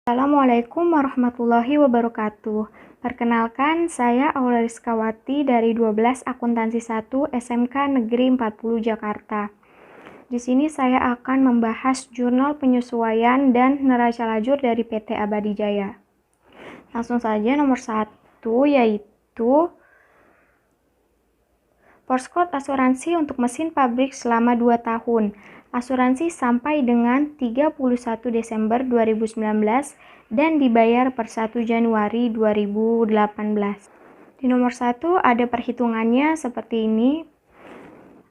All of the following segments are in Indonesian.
Assalamualaikum warahmatullahi wabarakatuh. Perkenalkan, saya Aula Rizkawati dari 12 Akuntansi 1 SMK Negeri 40 Jakarta. Di sini saya akan membahas jurnal penyesuaian dan neraca lajur dari PT Abadi Jaya. Langsung saja nomor 1 yaitu Porscode asuransi untuk mesin pabrik selama 2 tahun. Asuransi sampai dengan 31 Desember 2019 dan dibayar per 1 Januari 2018. Di nomor 1 ada perhitungannya seperti ini.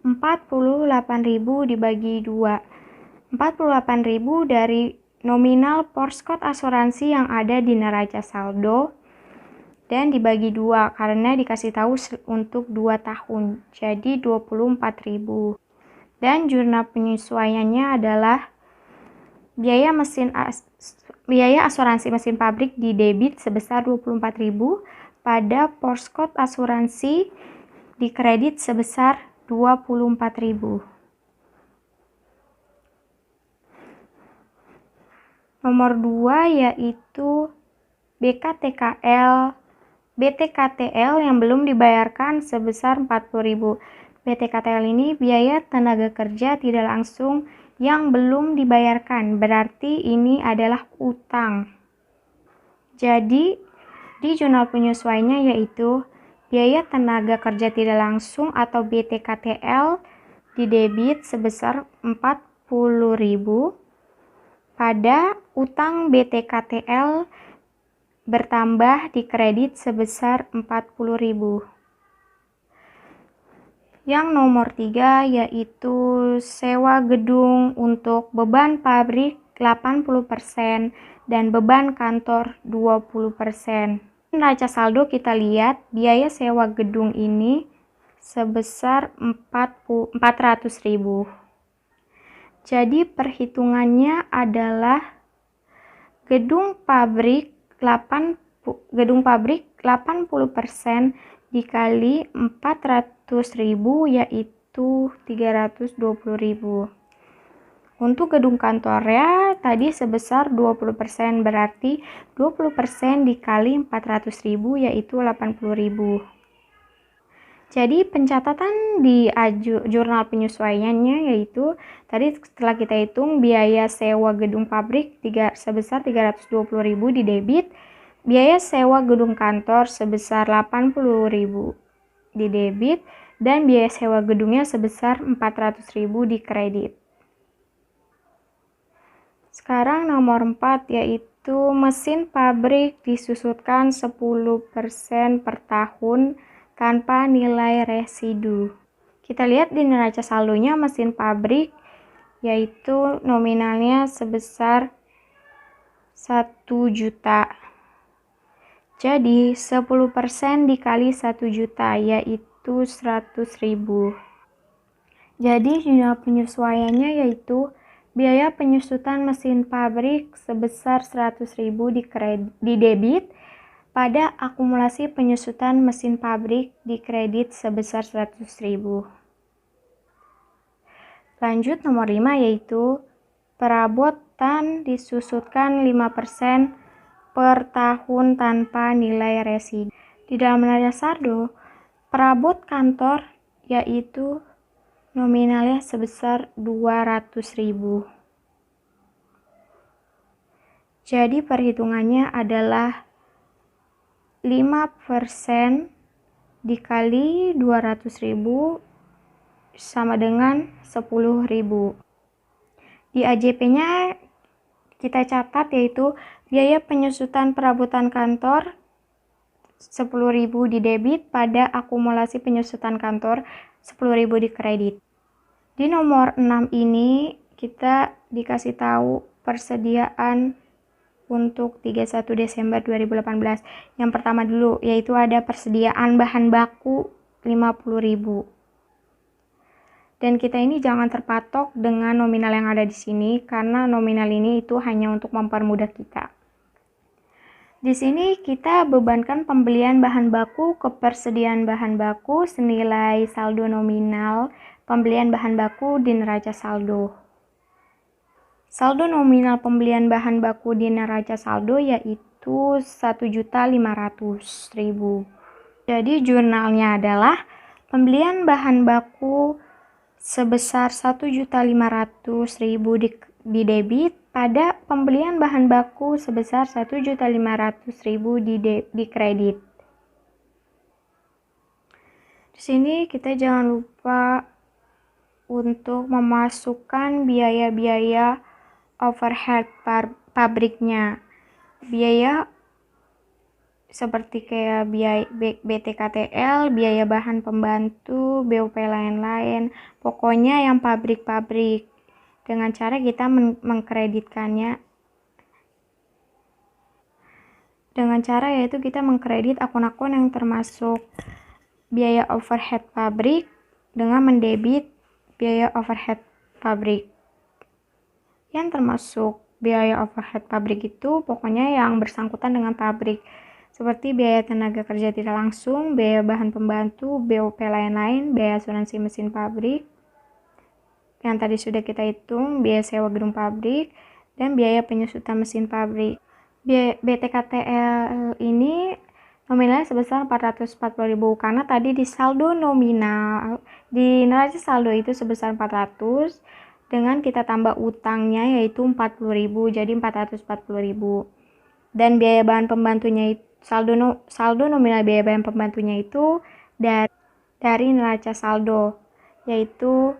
48.000 dibagi 2. 48.000 dari nominal Porscode asuransi yang ada di neraca saldo dan dibagi 2 karena dikasih tahu untuk 2 tahun. Jadi 24.000. Dan jurnal penyesuaiannya adalah biaya asuransi mesin pabrik di debit sebesar 24.000 pada Porscode asuransi di kredit sebesar 24.000. Nomor 2 yaitu BTKTL yang belum dibayarkan sebesar 40.000. BTKTL ini biaya tenaga kerja tidak langsung yang belum dibayarkan, berarti ini adalah utang. Jadi, di jurnal penyesuaiannya yaitu biaya tenaga kerja tidak langsung atau BTKTL di debit sebesar 40.000 pada utang BTKTL bertambah di kredit sebesar 40.000. Yang nomor 3 yaitu sewa gedung untuk beban pabrik 80% dan beban kantor 20%. Neraca saldo kita lihat biaya sewa gedung ini sebesar 400.000. Jadi perhitungannya adalah gedung pabrik 80% dikali 400.000 yaitu 320.000. Untuk gedung kantornya tadi sebesar 20%, berarti 20% dikali 400.000 yaitu 80.000. Jadi pencatatan di jurnal penyesuaiannya yaitu tadi setelah kita hitung biaya sewa gedung pabrik sebesar 320.000 di debit, biaya sewa gedung kantor sebesar 80.000 di debit, dan biaya sewa gedungnya sebesar 400.000 di kredit. Sekarang nomor 4 yaitu mesin pabrik disusutkan 10% per tahun tanpa nilai residu. Kita lihat di neraca saldonya mesin pabrik yaitu nominalnya sebesar 1 juta. Jadi 10% dikali 1 juta yaitu 100.000. Jadi jurnal penyesuaiannya yaitu biaya penyusutan mesin pabrik sebesar 100.000 di debit pada akumulasi penyusutan mesin pabrik di kredit sebesar 100.000. Lanjut nomor 5 yaitu perabotan disusutkan 5% per tahun tanpa nilai residu. Di dalam neraca saldo, perabot kantor yaitu nominalnya sebesar 200.000. Jadi perhitungannya adalah 5% dikali 200.000 sama dengan 10.000. Di AJP-nya kita catat yaitu biaya penyusutan perabotan kantor 10.000 di debit pada akumulasi penyusutan kantor 10.000 di kredit. Di nomor 6 ini kita dikasih tahu persediaan untuk 31 Desember 2018. Yang pertama dulu yaitu ada persediaan bahan baku 50.000. Dan kita ini jangan terpatok dengan nominal yang ada di sini karena nominal ini itu hanya untuk mempermudah kita. Di sini kita bebankan pembelian bahan baku ke persediaan bahan baku senilai saldo nominal pembelian bahan baku di neraca saldo. 1 Saldo nominal pembelian bahan baku di neraca saldo yaitu 1.500.000. Jadi jurnalnya adalah pembelian bahan baku sebesar 1.500.000 di debit pada pembelian bahan baku sebesar 1.500.000 di kredit. Di sini kita jangan lupa untuk memasukkan biaya-biaya overhead pabriknya. Biaya seperti kayak biaya BTKTL, biaya bahan pembantu, BOP lain-lain. Pokoknya yang pabrik-pabrik. Dengan cara kita mengkreditkannya. Dengan cara yaitu kita mengkredit akun-akun yang termasuk biaya overhead pabrik dengan mendebit biaya overhead pabrik. Yang termasuk biaya overhead pabrik itu pokoknya yang bersangkutan dengan pabrik, seperti biaya tenaga kerja tidak langsung, biaya bahan pembantu, BOP lain-lain, biaya asuransi mesin pabrik yang tadi sudah kita hitung, biaya sewa gedung pabrik, dan biaya penyusutan mesin pabrik. Biaya BTKTL ini nominalnya sebesar 440.000 karena tadi di saldo nominal di neraca saldo itu sebesar 400 dengan kita tambah utangnya yaitu 40.000, jadi 440.000. Dan biaya bahan pembantunya itu saldo nominal biaya bahan pembantunya itu dari neraca saldo yaitu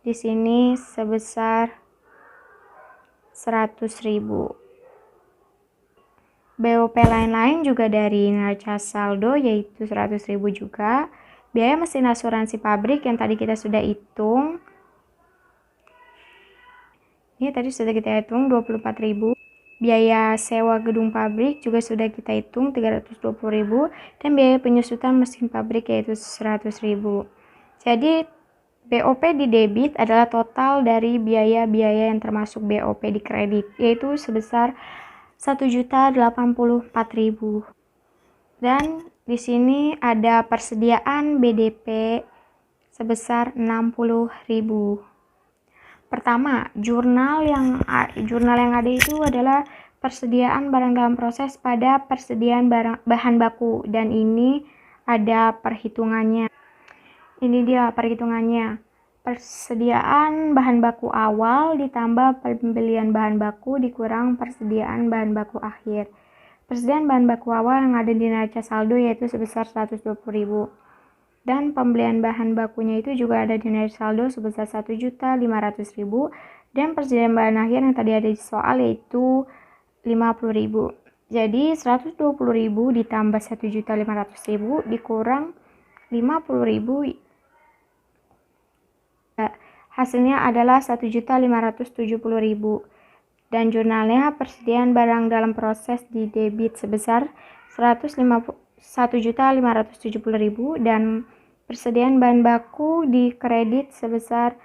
di sini sebesar 100.000. BOP lain-lain juga dari neraca saldo yaitu 100.000 juga. Biaya mesin asuransi pabrik yang tadi kita sudah hitung. Ini tadi sudah kita hitung 24.000. Biaya sewa gedung pabrik juga sudah kita hitung 320.000 dan biaya penyusutan mesin pabrik yaitu 100.000. Jadi BOP di debit adalah total dari biaya-biaya yang termasuk BOP di kredit yaitu sebesar 1.084.000. Dan di sini ada persediaan BDP sebesar 60.000. Pertama, jurnal yang ada itu adalah persediaan barang dalam proses pada persediaan bahan baku dan ini ada perhitungannya. Ini dia perhitungannya. Persediaan bahan baku awal ditambah pembelian bahan baku dikurang persediaan bahan baku akhir. Persediaan bahan baku awal yang ada di neraca saldo yaitu sebesar 120.000. Dan pembelian bahan bakunya itu juga ada di neraca saldo sebesar 1.500.000 dan persediaan bahan akhir yang tadi ada di soal yaitu 50.000. Jadi 120.000 ditambah 1.500.000 dikurang 50.000, hasilnya adalah 1.570.000. Dan jurnalnya persediaan barang dalam proses di debit sebesar 1.570.000 dan persediaan bahan baku di kredit sebesar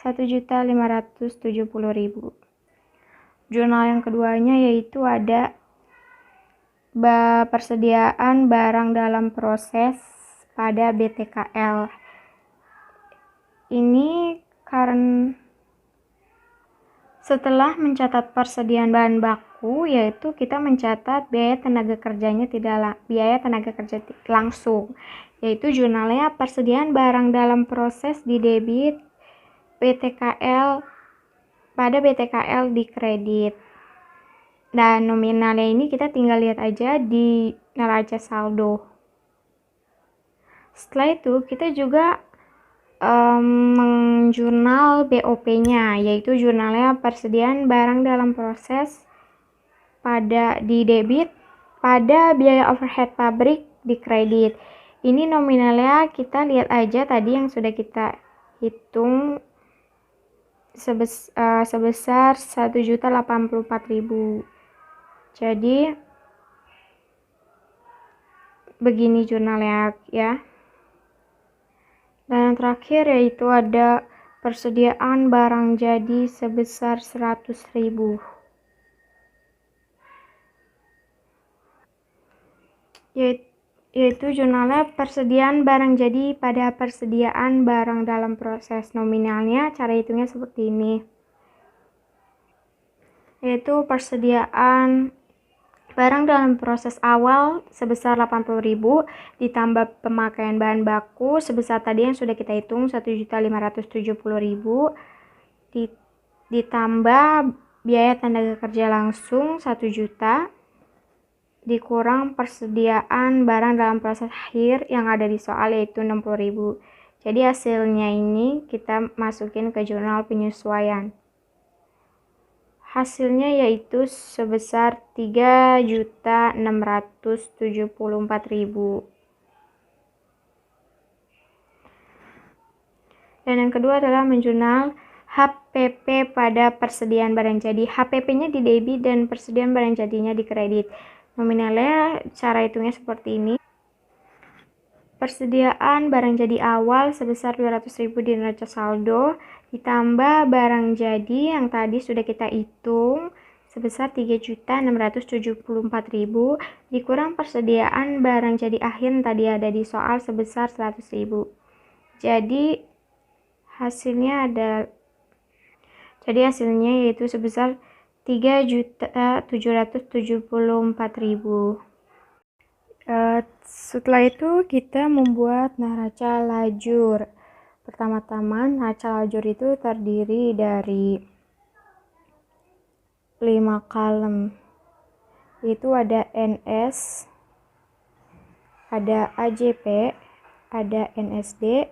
1.570.000. Jurnal yang keduanya yaitu ada persediaan barang dalam proses pada BTKL. Ini karena setelah mencatat persediaan bahan baku yaitu kita mencatat biaya tenaga kerja langsung yaitu jurnalnya persediaan barang dalam proses di debit BTKL pada BTKL di kredit. Dan nominalnya ini kita tinggal lihat aja di neraca saldo. Setelah itu kita juga menjurnal BOP-nya yaitu jurnalnya persediaan barang dalam proses di debit pada biaya overhead pabrik di kredit. Ini nominalnya kita lihat aja tadi yang sudah kita hitung sebesar 1.084.000. Jadi begini jurnalnya ya. Dan yang terakhir yaitu ada persediaan barang jadi sebesar 100.000. Yaitu jurnalnya persediaan barang jadi pada persediaan barang dalam proses. Nominalnya cara hitungnya seperti ini. yaitu persediaan barang dalam proses awal sebesar 80.000 ditambah pemakaian bahan baku sebesar tadi yang sudah kita hitung 1.570.000 ditambah biaya tenaga kerja langsung 1 juta dikurang persediaan barang dalam proses akhir yang ada di soal yaitu 60.000. Jadi hasilnya ini kita masukin ke jurnal penyesuaian. Hasilnya yaitu sebesar 3.674.000. Dan yang kedua adalah menjurnal HPP pada persediaan barang jadi. HPP-nya di debit dan persediaan barang jadinya di kredit. Nominalnya cara hitungnya seperti ini. Persediaan barang jadi awal sebesar 200.000 di neraca saldo ditambah barang jadi yang tadi sudah kita hitung sebesar 3.674.000 dikurang persediaan barang jadi akhir yang tadi ada di soal sebesar 100.000. Jadi hasilnya yaitu sebesar 3.774.000. Setelah itu kita membuat neraca lajur. Pertama-tama neraca lajur itu terdiri dari 5 kolom. Itu ada NS, ada AJP, ada NSD,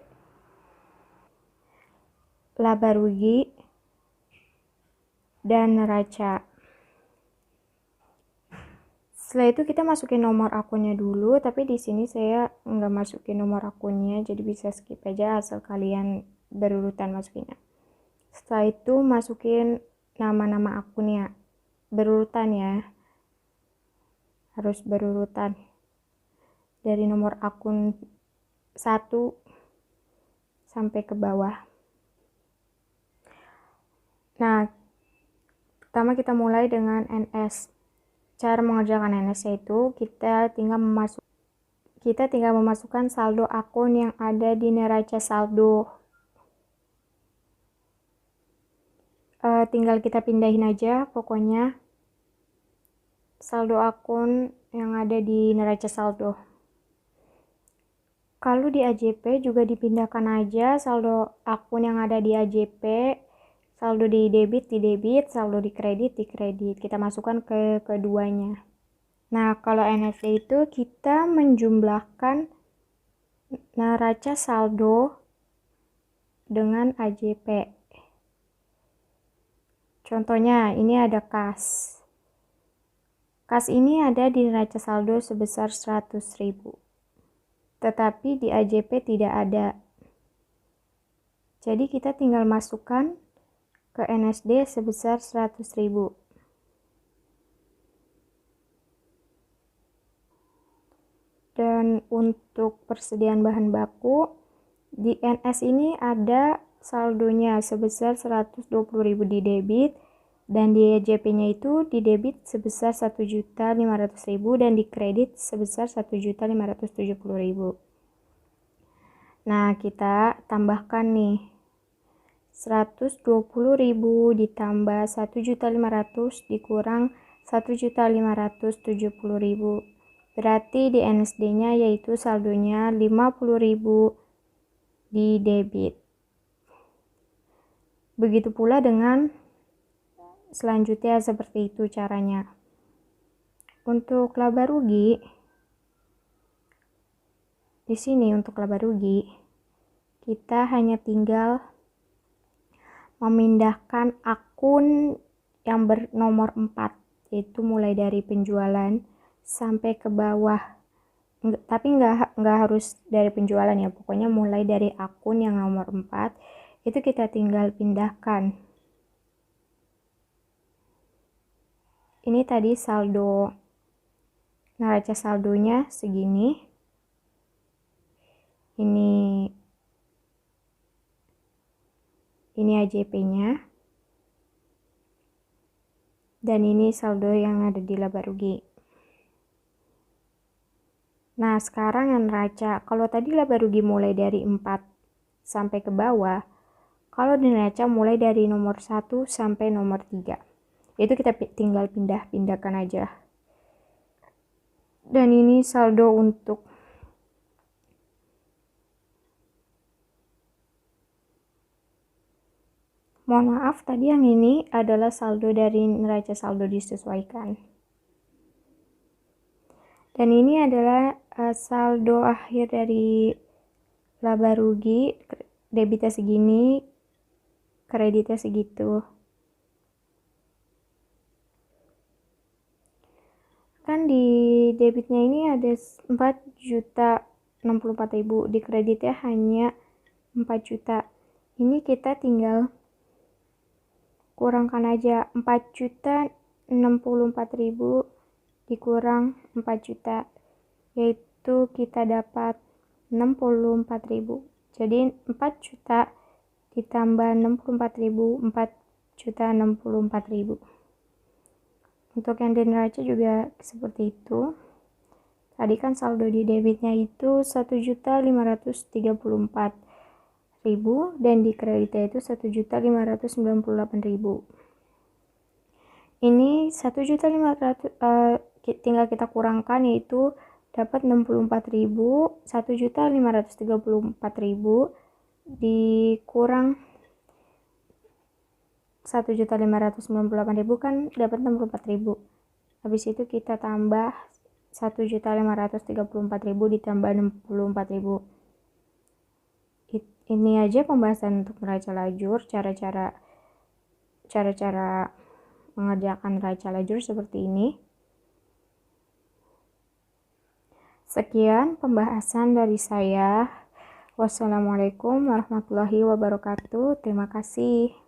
laba rugi, dan neraca. Setelah itu kita masukin nomor akunnya dulu, tapi di sini saya nggak masukin nomor akunnya, jadi bisa skip aja asal kalian berurutan masukinnya. Setelah itu masukin nama-nama akunnya, berurutan ya, harus berurutan dari nomor akun 1 sampai ke bawah. Nah, pertama kita mulai dengan NS. Cara mengerjakan NS itu kita tinggal memasukkan saldo akun yang ada di neraca saldo. Tinggal kita pindahin aja pokoknya saldo akun yang ada di neraca saldo. Kalau di AJP juga dipindahkan aja saldo akun yang ada di AJP, saldo di debit, saldo di kredit. Kita masukkan ke keduanya. Nah, kalau NSD itu kita menjumlahkan neraca saldo dengan AJP. Contohnya, ini ada kas. Kas ini ada di neraca saldo sebesar 100.000. Tetapi di AJP tidak ada. Jadi kita tinggal masukkan ke NSD sebesar 100.000. Dan untuk persediaan bahan baku di NS ini ada saldonya sebesar 120.000 di debit dan di JP-nya itu di debit sebesar 1.500.000 dan di kredit sebesar 1.570.000. Nah, kita tambahkan nih 120.000 ditambah 1.500.000 dikurang 1.570.000. Berarti di NSD-nya yaitu saldonya 50.000 di debit. Begitu pula dengan selanjutnya seperti itu caranya. Untuk laba rugi, di sini untuk laba rugi kita hanya tinggal memindahkan akun yang bernomor 4, yaitu mulai dari penjualan sampai ke bawah. Tapi nggak harus dari penjualan ya, pokoknya mulai dari akun yang nomor 4 itu kita tinggal pindahkan. Ini tadi saldo, neraca saldonya segini. Ini AJP-nya. Dan ini saldo yang ada di laba rugi. Nah, sekarang yang neraca, kalau tadi laba rugi mulai dari 4 sampai ke bawah, kalau di neraca mulai dari nomor 1 sampai nomor 3. Yaitu kita tinggal pindah-pindahkan aja. Dan ini saldo untuk mohon maaf, tadi yang ini adalah saldo dari neraca saldo disesuaikan. Dan ini adalah saldo akhir dari laba rugi, debitnya segini, kreditnya segitu. Kan di debitnya ini ada 4.064.000, di kreditnya hanya 4 juta. Ini kita tinggal kurangkan aja, 4.064.000 dikurang 4 juta, yaitu kita dapat 64.000. Jadi 4 juta ditambah 64.000, 4.064.000. Untuk yang di neraca juga seperti itu. Tadi kan saldo di debitnya itu 1.534.000 dan di kreditnya itu 1.598.000. Ini 1.500.000 tinggal kita kurangkan, yaitu dapat 64.000. 1.534.000 dikurang 1.598.000 kan dapat 64.000. Habis itu kita tambah 1.534.000 ditambah 64.000. Ini aja pembahasan untuk neraca lajur, cara-cara mengerjakan neraca lajur seperti ini. Sekian pembahasan dari saya. Wassalamualaikum warahmatullahi wabarakatuh. Terima kasih.